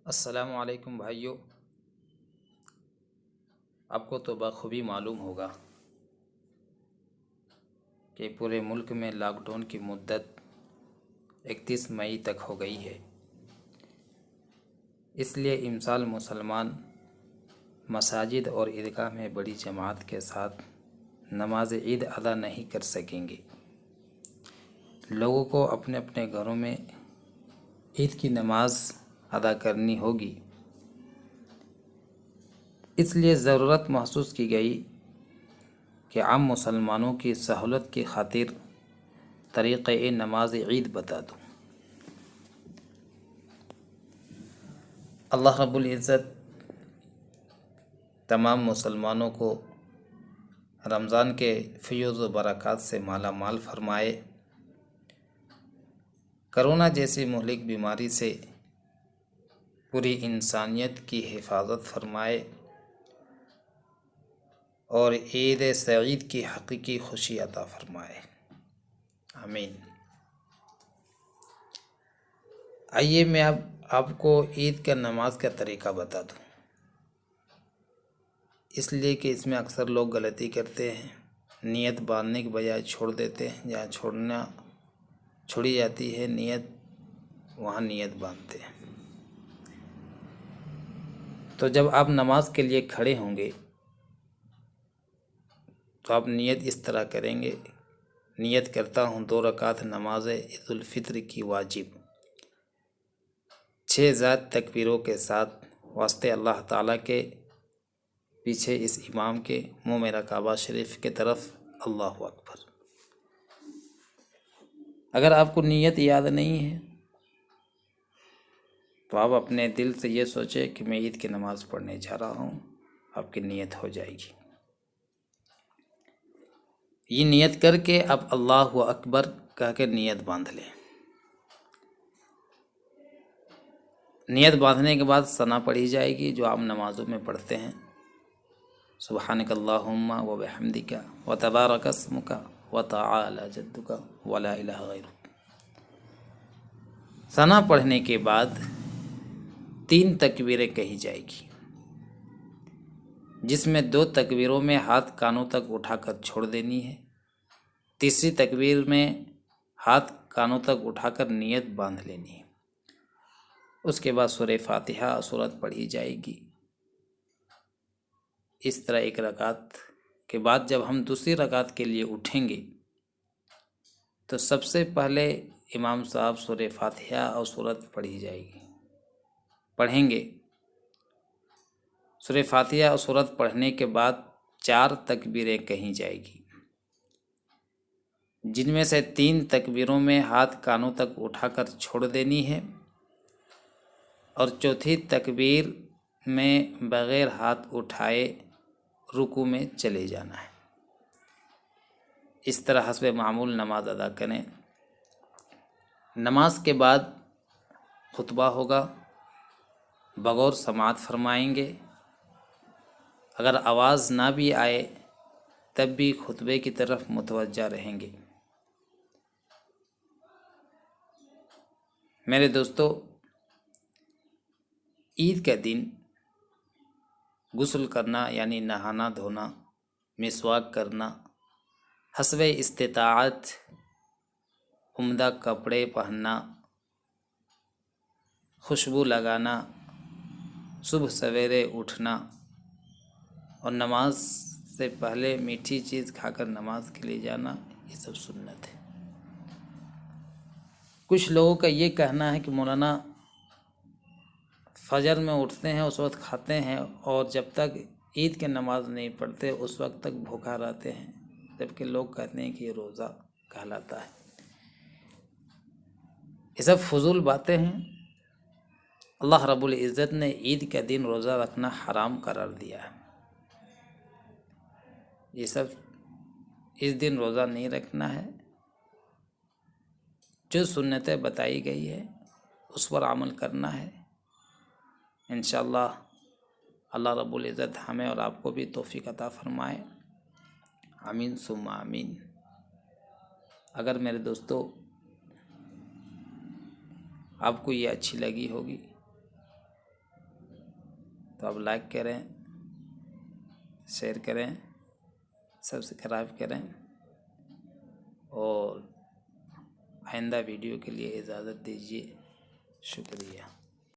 السلام علیکم بھائیوں، آپ کو تو بخوبی معلوم ہوگا کہ پورے ملک میں لاک ڈاؤن کی مدت 31 مئی تک ہو گئی ہے۔ اس لیے امسال مسلمان مساجد اور عیدگاہ میں بڑی جماعت کے ساتھ نماز عید ادا نہیں کر سکیں گے۔ لوگوں کو اپنے اپنے گھروں میں عید کی نماز ادا کرنی ہوگی۔ اس لیے ضرورت محسوس کی گئی کہ عام مسلمانوں کی سہولت کی خاطر طریقہ نماز عید بتا دوں۔ اللہ رب العزت تمام مسلمانوں کو رمضان کے فیوز و برکات سے مالا مال فرمائے، کرونا جیسی مہلک بیماری سے پوری انسانیت کی حفاظت فرمائے اور عید سعید کی حقیقی خوشی عطا فرمائے، آمین۔ آئیے میں اب آپ کو عید کا نماز کا طریقہ بتا دوں، اس لیے کہ اس میں اکثر لوگ غلطی کرتے ہیں، نیت باندھنے کے بجائے چھوڑ دیتے ہیں، جہاں چھوڑی جاتی ہے نیت وہاں نیت باندھتے ہیں۔ تو جب آپ نماز کے لیے کھڑے ہوں گے تو آپ نیت اس طرح کریں گے، نیت کرتا ہوں 2 رکعت نماز عید الفطر کی واجب 6 ذات تکبیروں کے ساتھ واسطے اللہ تعالیٰ کے، پیچھے اس امام کے، منہ میرا کعبہ شریف کے طرف، اللہ اکبر۔ اگر آپ کو نیت یاد نہیں ہے تو آپ اپنے دل سے یہ سوچے کہ میں عید کی نماز پڑھنے جا رہا ہوں، آپ کی نیت ہو جائے گی۔ یہ نیت کر کے اب اللہ اکبر کہہ کے نیت باندھ لیں۔ نیت باندھنے کے بعد ثنا پڑھی جائے گی جو عام نمازوں میں پڑھتے ہیں، سبحانک اللہم و بحمدک و تبارک اسمک و تعالی جدک و لا الہ غیرک۔ ثنا پڑھنے کے بعد 3 تکبیریں کہی جائے گی، جس میں 2 تکبیروں میں ہاتھ کانوں تک اٹھا کر چھوڑ دینی ہے، تیسری تکبیر میں ہاتھ کانوں تک اٹھا کر نیت باندھ لینی ہے۔ اس کے بعد سورہ فاتحہ سورت پڑھی جائے گی۔ اس طرح 1 رکعت کے بعد جب ہم دوسری رکعت کے لیے اٹھیں گے تو سب سے پہلے امام صاحب سورہ فاتحہ اور سورت پڑھیں گے۔ سورہ فاتحہ اور سورت پڑھنے کے بعد 4 تکبیریں کہیں جائے گی، جن میں سے 3 تکبیروں میں ہاتھ کانوں تک اٹھا کر چھوڑ دینی ہے اور چوتھی تکبیر میں بغیر ہاتھ اٹھائے رکوع میں چلے جانا ہے۔ اس طرح حسب معمول نماز ادا کریں۔ نماز کے بعد خطبہ ہوگا، بغور سماعت فرمائیں گے۔ اگر آواز نہ بھی آئے تب بھی خطبے کی طرف متوجہ رہیں گے۔ میرے دوستو، عید کا دن غسل کرنا یعنی نہانا دھونا، مسواک کرنا، حسب استطاعت عمدہ کپڑے پہننا، خوشبو لگانا، صبح سویرے اٹھنا اور نماز سے پہلے میٹھی چیز کھا کر نماز کے لیے جانا، یہ سب سنت ہے۔ کچھ لوگوں کا یہ کہنا ہے کہ مولانا فجر میں اٹھتے ہیں اس وقت کھاتے ہیں اور جب تک عید کی نماز نہیں پڑھتے اس وقت تک بھوکا رہتے ہیں، جبکہ لوگ کہتے ہیں کہ یہ روزہ کہلاتا ہے۔ یہ سب فضول باتیں ہیں۔ اللہ رب العزت نے عید کا دن روزہ رکھنا حرام قرار دیا ہے۔ یہ سب اس دن روزہ نہیں رکھنا ہے، جو سنتیں بتائی گئی ہے اس پر عمل کرنا ہے۔ انشاءاللہ اللہ رب العزت ہمیں اور آپ کو بھی توفیق عطا فرمائے، آمین ثم آمین۔ اگر میرے دوستو آپ کو یہ اچھی لگی ہوگی تو آپ لائک کریں، شیئر کریں، سبسکرائب کریں، اور آئندہ ویڈیو کے لیے اجازت دیجیے۔ شکریہ۔